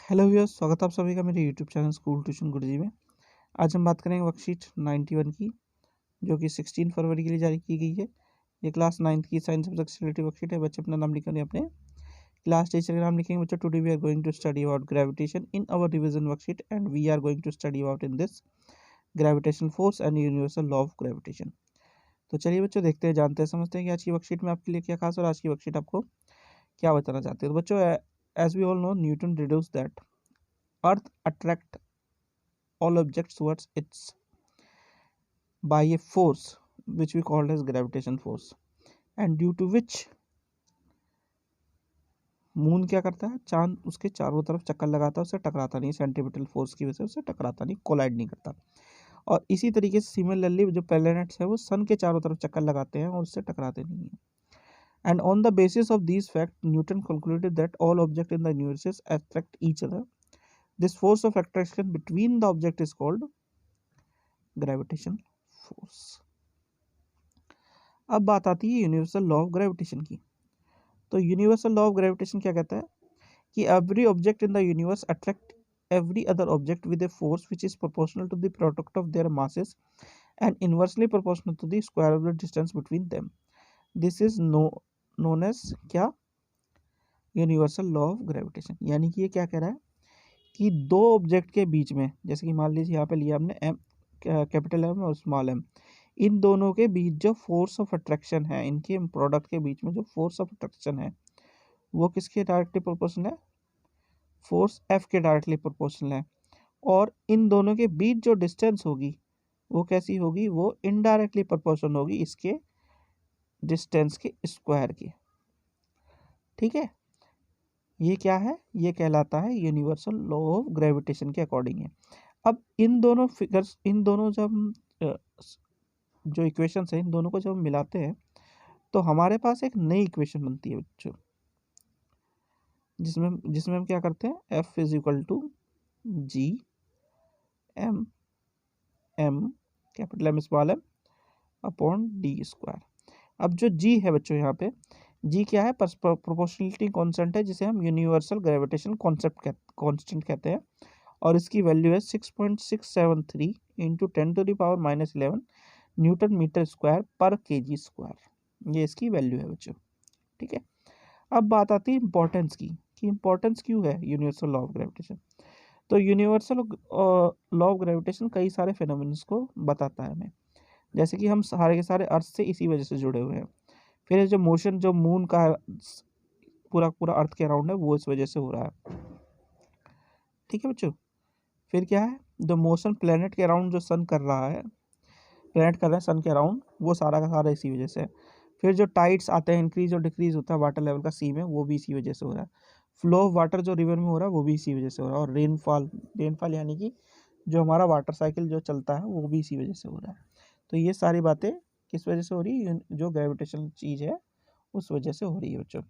Hello viewers, स्वागत है आप सभी का मेरे यूट्यूब चैनल स्कूल ट्यूशन गुरुजी में। आज हम बात करेंगे वर्कशीट 91 की, जो कि 16 फरवरी के लिए जारी की गई है। ये क्लास 9 की साइंस सब्जेक्ट से रिलेटेड वर्कशीट है। बच्चे अपना नाम लिखेंगे, अपने क्लास टीचर का नाम लिखेंगे। बच्चों, today we are going to study about gravitation in our revision worksheet and we are going to study about in this gravitation force and universal law of gravitation. तो चलिए बच्चों, देखते हैं, जानते हैं, समझते हैं कि आज की वर्कशीट में आपके लिए क्या खास और आज की वर्कशीट आपको क्या बताना चाहते हैं। तो बच्चों, as we all know, Newton deduced that Earth attract all objects towards its by a force which we call as gravitation force, and due to which moon क्या करता है, चांद उसके चारों तरफ चक्कर लगाता है, उससे टकराता नहीं, सेंट्रीपिटल फोर्स की वजह से उससे टकराता नहीं, कोलाइड नहीं करता। और इसी तरीके से सिमिलरली जो प्लैनेट्स है वो सन के चारों तरफ चक्कर लगाते हैं और उससे टकराते नहीं है। And on the basis of these fact Newton concluded that all object in the universe attract each other. This force of attraction between the object is called gravitation force. अब बात आती है यूनिवर्सल लॉ ऑफ ग्रेविटेशन की। तो universal law of gravitation क्या कहता है कि every object in the universe attract every other object with a force which is proportional to the product of their masses and inversely proportional to the square of the distance between them. This is known as क्या, universal law of gravitation. यानी कि ये क्या कह रहा है कि दो ऑब्जेक्ट के बीच में, जैसे कि मान लीजिए यहाँ पे लिया हमने एम, कैपिटल एम और स्मॉल एम, इन दोनों के बीच जो फोर्स ऑफ अट्रैक्शन है, इनके प्रोडक्ट के बीच में जो फोर्स ऑफ अट्रैक्शन है वो किसके डायरेक्टली प्रोपोर्शनल है, फोर्स एफ के डायरेक्टली प्रोपोर्शनल है। और इन दोनों के बीच जो डिस्टेंस होगी वो कैसी होगी, वो इनडायरेक्टली प्रोपोर्शनल होगी इसके डिस्टेंस के स्क्वायर की। ठीक है, ये क्या है, ये कहलाता है यूनिवर्सल लॉ ऑफ ग्रेविटेशन के अकॉर्डिंग है। अब इन दोनों फिगर्स, इन दोनों जब जो इक्वेशंस है, इन दोनों को जब हम मिलाते हैं तो हमारे पास एक नई इक्वेशन बनती है बच्चों, जिसमें जिसमें हम क्या करते हैं, F is equal to G M, M capital M small M upon D square. अब जो जी है बच्चों, यहाँ पे जी क्या है, प्रोपोर्शनलिटी कांस्टेंट है, जिसे हम यूनिवर्सल ग्रेविटेशन कांस्टेंट कहते हैं। और इसकी वैल्यू है 6.673 इंटू 10⁻⁻11 न्यूटन मीटर स्क्वायर पर केजी स्क्वायर। ये इसकी वैल्यू है बच्चों। ठीक है, अब बात आती है इंपॉर्टेंस की, कि इंपॉर्टेंस क्यों है यूनिवर्सल लॉ ऑफ ग्रेविटेशन। तो यूनिवर्सल लॉ ऑफ ग्रेविटेशन कई सारे फिनोमिनस को बताता है हमें, जैसे कि हम सारे के सारे अर्थ से इसी वजह से जुड़े हुए हैं। फिर जो मोशन जो मून का पूरा पूरा अर्थ के अराउंड है वो इस वजह से हो रहा है। ठीक है बच्चों, फिर क्या है, जो मोशन प्लेनेट के अराउंड जो सन कर रहा है, प्लेनेट कर रहा है सन के अराउंड, वो सारा का सारा इसी वजह से है। फिर जो टाइड्स आते हैं, इंक्रीज और डिक्रीज होता है वाटर लेवल का सी में, वो भी इसी वजह से हो रहा है। फ्लो ऑफ वाटर जो रिवर में हो रहा है वो भी इसी वजह से हो रहा है। और रेनफॉल यानी कि जो हमारा वाटर साइकिल जो चलता है वो भी इसी वजह से हो रहा है। तो ये सारी बातें किस वजह से हो रही है, जो ग्रेविटेशनल चीज़ है उस वजह से हो रही है बच्चों।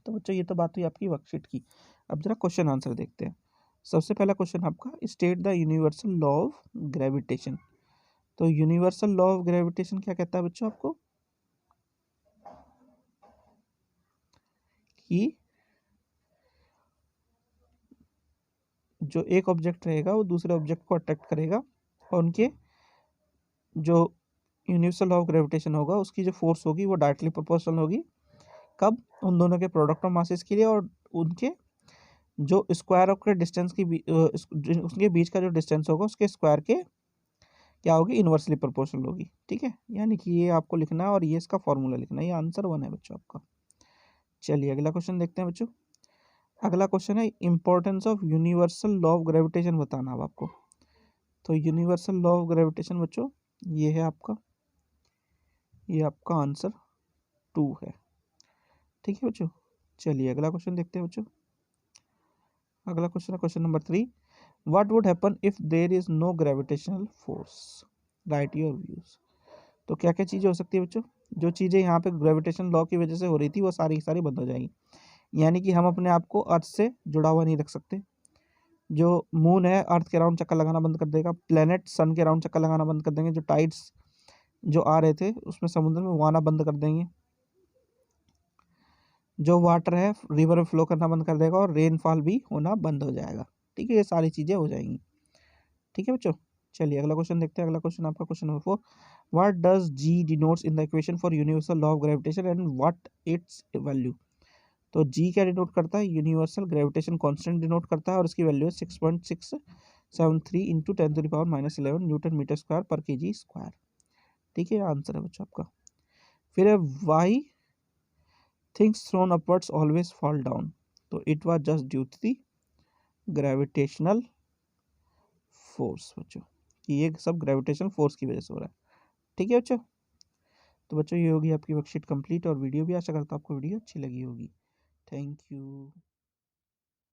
तो बच्चों, ये तो बात हुई आपकी वर्कशीट की। अब जरा क्वेश्चन आंसर देखते हैं। सबसे पहला क्वेश्चन आपका, state the universal law of gravitation. तो यूनिवर्सल लॉ ऑफ ग्रेविटेशन क्या कहता है बच्चों आपको, कि जो एक ऑब्जेक्ट रहेगा वो दूसरे ऑब्जेक्ट को अट्रैक्ट करेगा, और उनके जो यूनिवर्सल लॉ ऑफ ग्रेविटेशन होगा उसकी जो फोर्स होगी वो डायरेक्टली प्रोपोर्शनल होगी, कब, उन दोनों के प्रोडक्ट ऑफ मासेस के लिए, और उनके जो स्क्वायर ऑफ के डिस्टेंस की उसके बीच का जो डिस्टेंस होगा उसके स्क्वायर के क्या होगी, इन्वर्सली प्रोपोर्शनल होगी। ठीक है, यानी कि ये आपको लिखना है और ये इसका फॉर्मूला लिखना है। ये आंसर 1 है बच्चों आपका। चलिए अगला क्वेश्चन देखते हैं बच्चों। अगला क्वेश्चन है importance of universal law of gravitation बताना अब आपको। तो यूनिवर्सल लॉ ऑफ ग्रेविटेशन बच्चों ये है आपका, ये आपका आंसर 2 है। ठीक है बच्चों, चलिए अगला क्वेश्चन देखते हैं बच्चों। अगला क्वेश्चन है question number 3, what would happen if there is no gravitational force, write your views. तो क्या क्या चीज़ें हो सकती है बच्चों, जो चीज़ें यहाँ पे ग्रेविटेशन लॉ की वजह से हो रही थी वो सारी की सारी बंद हो जाएंगी। यानी कि हम अपने आप को अर्थ से जुड़ा हुआ नहीं रख सकते। जो मून है अर्थ के अराउंड चक्कर लगाना बंद कर देगा, प्लेनेट सन के अराउंड चक्कर लगाना बंद कर देंगे, जो टाइड्स जो आ रहे थे उसमें समुद्र में वो आना बंद कर देंगे, जो वाटर है रिवर में फ्लो करना बंद कर देगा और रेनफॉल भी होना बंद हो जाएगा। ठीक है, ये सारी चीज़ें हो जाएंगी। ठीक है बच्चों, चलिए अगला क्वेश्चन देखते हैं। अगला क्वेश्चन आपका question number 4, what does G denotes in the equation for universal law of gravitation and what its value. तो जी क्या डिनोट करता है, यूनिवर्सल ग्रेविटेशन कांस्टेंट डिनोट करता है और इसकी वैल्यू है 6.673 इंटू 10⁻11 न्यूटन मीटर स्क्वायर पर केजी स्क्वायर। ठीक है, आंसर है बच्चों आपका। फिर है why things thrown upwards always fall down. तो it was just due to the gravitational force बच्चों, कि ये सब ग्रेविटेशनल फोर्स की वजह से हो रहा है। ठीक है बच्चों, तो बच्चों ये होगी आपकी वर्कशीट कंप्लीट और वीडियो भी। आशा करता हूँ आपको वीडियो अच्छी लगी होगी। Thank you.